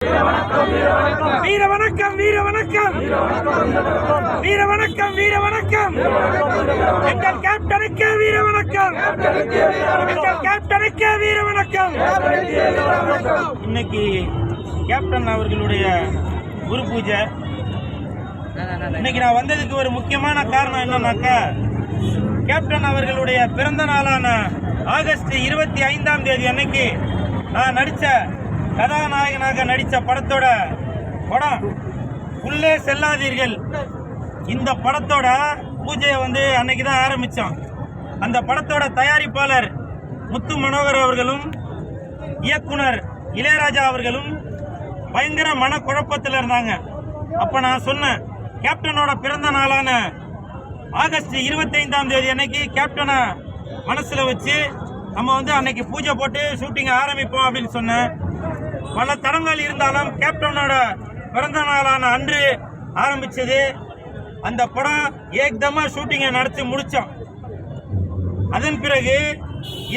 வீர வணக்கம் வீர வணக்கம் வீர வணக்கம் வீர வணக்கம் எங்கள் கேப்டனுக்கு வீர வணக்கம் எங்கள் கேப்டனுக்கு வீர வணக்கம். இன்னைக்கு கேப்டன் அவர்களுடைய குரு பூஜை. இன்னைக்கு நான் வந்ததுக்கு ஒரு முக்கியமான காரணம் என்னன்னாக்கா, கேப்டன் அவர்களுடைய பிறந்த நாளான ஆகஸ்ட் 25ஆம் தேதி அன்னைக்கு நான் நடித்த கதாநாயகனாக நடித்த படத்தோட படம் உள்ளே செல்லாதீர்கள். இந்த படத்தோட பூஜையை அன்னைக்கு தான் ஆரம்பித்தோம். அந்த படத்தோட தயாரிப்பாளர் முத்து மனோகர் அவர்களும் இயக்குனர் இளையராஜா அவர்களும் பயங்கர மனக்குழப்பத்தில் இருந்தாங்க. அப்போ நான் சொன்னேன், கேப்டனோட பிறந்த நாளான ஆகஸ்ட் 25ஆம் தேதி அன்னைக்கு கேப்டனை மனசில் வச்சு நம்ம அன்னைக்கு பூஜை போட்டு ஷூட்டிங் ஆரம்பிப்போம் அப்படின்னு சொன்னேன். பல தடங்கள் இருந்தாலும் கேப்டனோட பிறந்த நாளான அன்று ஆரம்பிச்சது. அந்த படம் ஏக்தமா ஷூட்டிங்கை நடத்தி முடித்தோம். அதன் பிறகு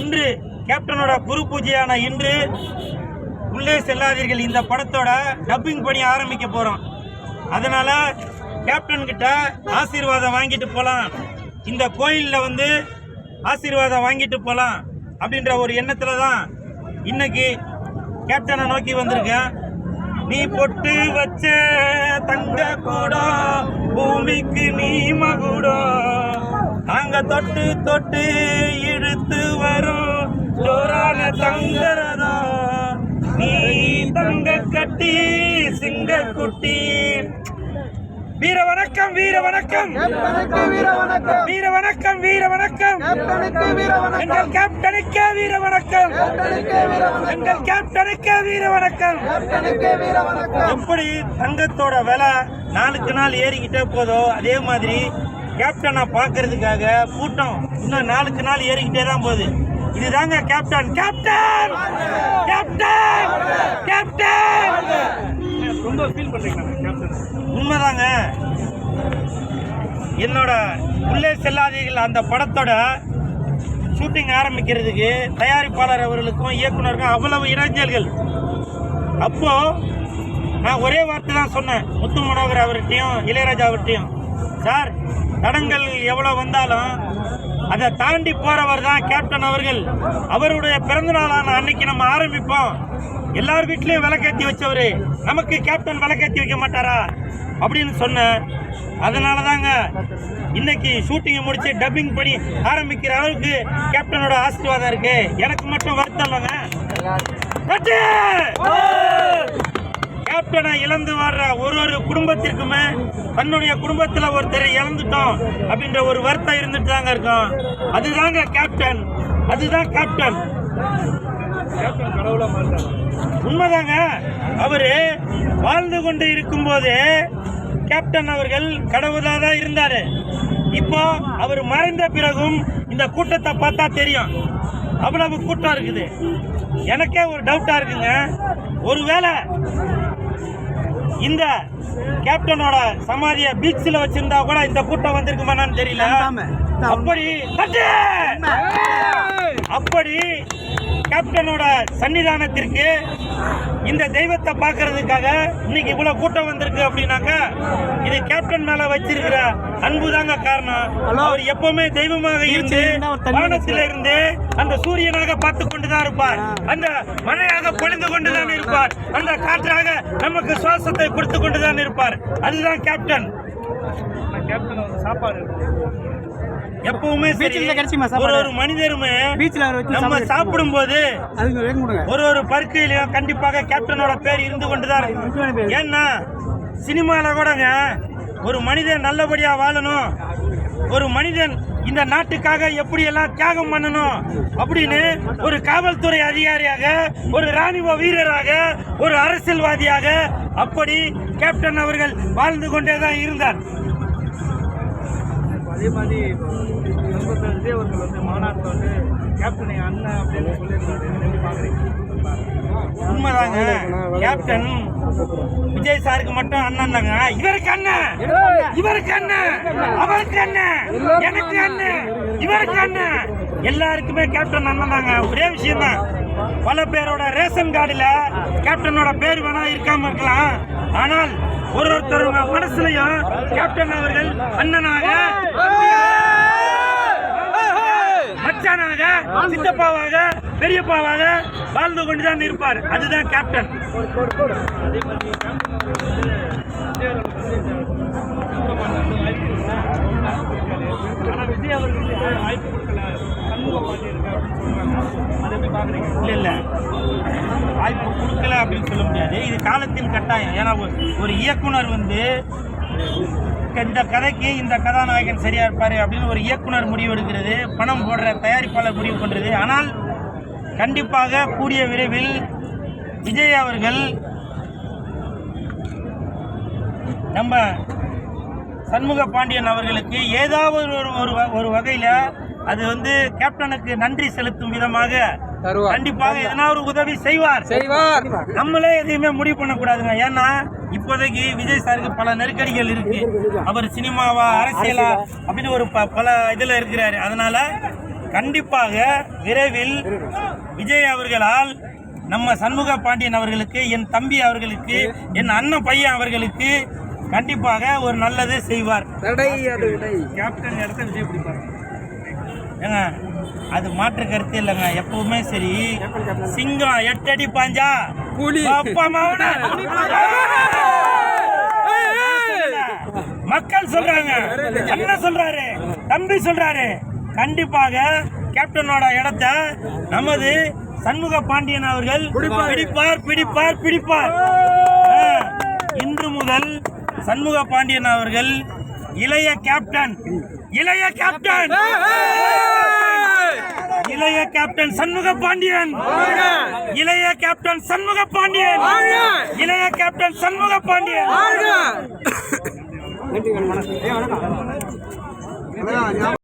இன்று கேப்டனோட குரு பூஜையான இன்று உள்ளே செல்லாதீர்கள் இந்த படத்தோட டப்பிங் பணி ஆரம்பிக்க போகிறோம். அதனால் கேப்டன் கிட்ட ஆசீர்வாதம் வாங்கிட்டு போகலாம், இந்த கோயிலில் ஆசீர்வாதம் வாங்கிட்டு போகலாம் அப்படின்ற ஒரு எண்ணத்தில் தான் இன்னைக்கு கேப்டனை நோக்கி வந்திருக்கேன். நீ பொட்டு வச்ச தங்க கூடம் பூமிக்கு நீ மகுடம், நாங்க தொட்டு தொட்டு இழுத்து வரும் ஜோரான தங்கரதம், நீ தங்க கட்டி சிங்க குட்டி. வீர வணக்கம் வீர வணக்கம் வீர வணக்கம் வீர வணக்கம் எங்கள் கேப்டனுக்கே வீர வணக்கம் எங்கள் கேப்டனுக்கே வீர வணக்கம். எப்படி தங்கத்தோட விலை நாளுக்கு நாள் ஏறிக்கிட்டே போதோ, அதே மாதிரி கேப்டனை பார்க்கறதுக்காக கூட்டம் இன்னும் நாளுக்கு நாள் ஏறிக்கிட்டே தான் போகுது. இதுதாங்க கேப்டன் கேப்டன் கேப்டன் கேப்டன். ரொம்ப ஃபீல் பண்றீங்க கேப்டன்? உண்மைதாங்க. என்னோட உள்ளே செல்லாதீர்கள் அந்த படத்தோட ஷூட்டிங் ஆரம்பிக்கிறதுக்கு தயாரிப்பாளர் அவர்களுக்கும் இயக்குனருக்கும் அவ்வளவு இளைஞர்கள். அப்போ நான் ஒரே வார்த்தை தான் சொன்னேன் முத்து மனோகர் அவர்கிட்டையும் இளையராஜா அவர்கிட்டையும், சார் தடங்கள் எவ்வளோ வந்தாலும் அதை தாண்டி போறவர் தான் கேப்டன் அவர்கள். அவருடைய பிறந்த நாளான அன்னைக்கு நம்ம ஆரம்பிப்போம். எல்லார் வீட்லயும் விளக்கேற்றி வச்சவரு, நமக்கு கேப்டன் விளக்கேற்றி வைக்க மாட்டாரா அப்படின்னு சொன்னேன். அதனால தாங்க இன்னைக்கு ஷூட்டிங்கை முடிச்சு டப்பிங் பண்ணி ஆரம்பிக்கிற அளவுக்கு கேப்டனோட ஆசீர்வாதம் இருக்கு. எனக்கு மட்டும் வருத்தம் இல்லைங்க. கேப்டனை இழந்து வர்ற ஒரு குடும்பத்திற்குமே தன்னுடைய குடும்பத்துல ஒருத்தரை இழந்துட்டோம் அப்படின்ற ஒரு வருத்தம் இருந்துட்டு தாங்க இருக்கும். அதுதாங்க கேப்டன், அதுதான் கேப்டன். கடவுளா மாட்டாங்க. உண்மைதாங்க. அவரு வாழ்ந்து கொண்டு இருக்கும் போது கேப்டன் அவர்கள் கடவுளா தான் இருந்தாரு. இப்போ அவர் மறைந்த பிறகும் இந்த கூட்டத்தை பார்த்தா தெரியும், அவ்வளவு கூட்டம் இருக்குது. எனக்கே ஒரு டவுட்டா இருக்குங்க, ஒருவேளை இந்த கேப்டனோட சமாதிய பீச்சில் வச்சிருந்தா கூட இந்த கூட்டம் வந்திருக்குமான்னு தெரியல. அப்படி கேப்டனோட சன்னிதானத்திற்கு இந்த தெய்வத்தை பார்க்கறதுக்காக இன்னைக்கு இவ்வளவு கூட்டம் வந்திருக்கு அப்படின்னாக்கா, இது கேப்டன் மேல வச்சிருக்கிற அன்பு தாங்க காரணம். அவர் எப்பவுமே தெய்வமாக இருந்து வானத்தில இருந்து அந்த சூரியனாக பார்த்து கொண்டுதான் இருப்பார், அந்த மழையாக பொழிந்து கொண்டுதான் இருப்பார், அந்த காற்றாக நமக்கு சுவாசத்தை கொடுத்து கொண்டுதான் இருப்பார். அதுதான் கேப்டன். சாப்பாடு எப்பவுமே ஒரு மனிதருமே நம்ம சாப்பிடும் போது ஒரு பருக்கையிலையும் கண்டிப்பாக கேப்டனோட பேர் இருந்து கொண்டுதான் இருக்கும். ஏன்னா சினிமால கூடங்க ஒரு மனிதன் நல்லபடியா வாழணும், ஒரு மனிதன் இந்த நாட்டுக்காக எப்படி எல்லாம் தியாகம் பண்ணணும் அப்படின்னு ஒரு காவல்துறை அதிகாரியாக, ஒரு ராணுவ வீரராக, ஒரு அரசியல்வாதியாக அப்படி கேப்டன் அவர்கள் வாழ்ந்து கொண்டே தான் இருந்தார். அதே மாதிரி விஜய் அவர்கள் மாநாட்டில் கேப்டனை அண்ணன் அப்படின்னு சொல்லியிருந்தாரு. உண்மைதாங்க. கேப்டன் விஜய் சாருக்கு மட்டும் அண்ணன் தாங்க. இவருக்கு அண்ணன், இவருக்கு அண்ணன், அவருக்கு அண்ணன், எனக்கு அண்ணன், இவருக்கு அண்ணன், எல்லாருக்குமே கேப்டன் அண்ணன் தாங்க. ஒரே விஷயம் தான். பல பேரோட ரேஷன் கார்டுல கேப்டனோட பேர் வேணா இருக்காம இருக்கலாம். ஆனால் ஒருத்தர் மனசுலயும் கேப்டன் அவர்கள் அண்ணனாக, மச்சானாக, சித்தப்பாவாக, பெரியப்பாவாக வாழ்ந்து கொண்டுதான் இருப்பார். அதுதான் கேப்டன். இல்ல வாய்ப்பு கொடுக்கல அப்படின்னு சொல்ல முடியாது. இது காலத்தின் கட்டாயம். ஏன்னா ஒரு இயக்குனர் வந்து இந்த கதைக்கு இந்த கதாநாயகன் சரியா இருப்பாரு அப்படின்னு ஒரு இயக்குனர் முடிவு எடுக்கிறது, பணம் போடுற தயாரிப்பாளர் முடிவு பண்றது. ஆனால் கண்டிப்பாக கூடிய விரைவில் விஜய் அவர்கள் நம்ம சண்முக பாண்டியன் அவர்களுக்கு ஏதாவது ஒரு வகையில அது வந்து கேப்டனுக்கு நன்றி செலுத்தும் விதமாக கண்டிப்பாக எதனா ஒரு உதவி செய்வார். நம்மளே எதையுமே முடிவு பண்ணக்கூடாதுங்க. ஏன்னா இப்போதைக்கு விஜய் சாருக்கு பல நெருக்கடிகள் இருக்கு. அவர் சினிமாவா அரசியலா அப்படின்னு ஒரு பல இதுல இருக்கிறாரு. அதனால கண்டிப்பாக விரைவில் விஜய் அவர்களால் நம்ம சண்முக பாண்டியன் அவர்களுக்கு, என் தம்பி அவர்களுக்கு, என் அண்ணன் பையன் அவர்களுக்கு கண்டிப்பாக ஒரு நல்லது செய்வார். கேப்டன் இடத்த விஜய் பிடிப்பார் ஏங்க, அது மாற்று கருத்து இல்லைங்க. எப்பவுமே சரி, சிங்கம் 8 அடி பாஞ்சா மக்கள் சொல்றாங்க, அண்ணன் சொல்றாரு, தம்பி சொல்றாரு. கண்டிப்பாக கேப்டனோட இடத்த நமது சண்முக பாண்டியன் அவர்கள் பிடிப்பார் பிடிப்பார் பிடிப்பார். இன்று முதல் சண்முக பாண்டியன் அவர்கள் இளைய கேப்டன், இளைய கேப்டன், இளைய கேப்டன் சண்முக பாண்டியன், இளைய கேப்டன் சண்முக பாண்டியன், இளைய கேப்டன் சண்முக பாண்டியன்.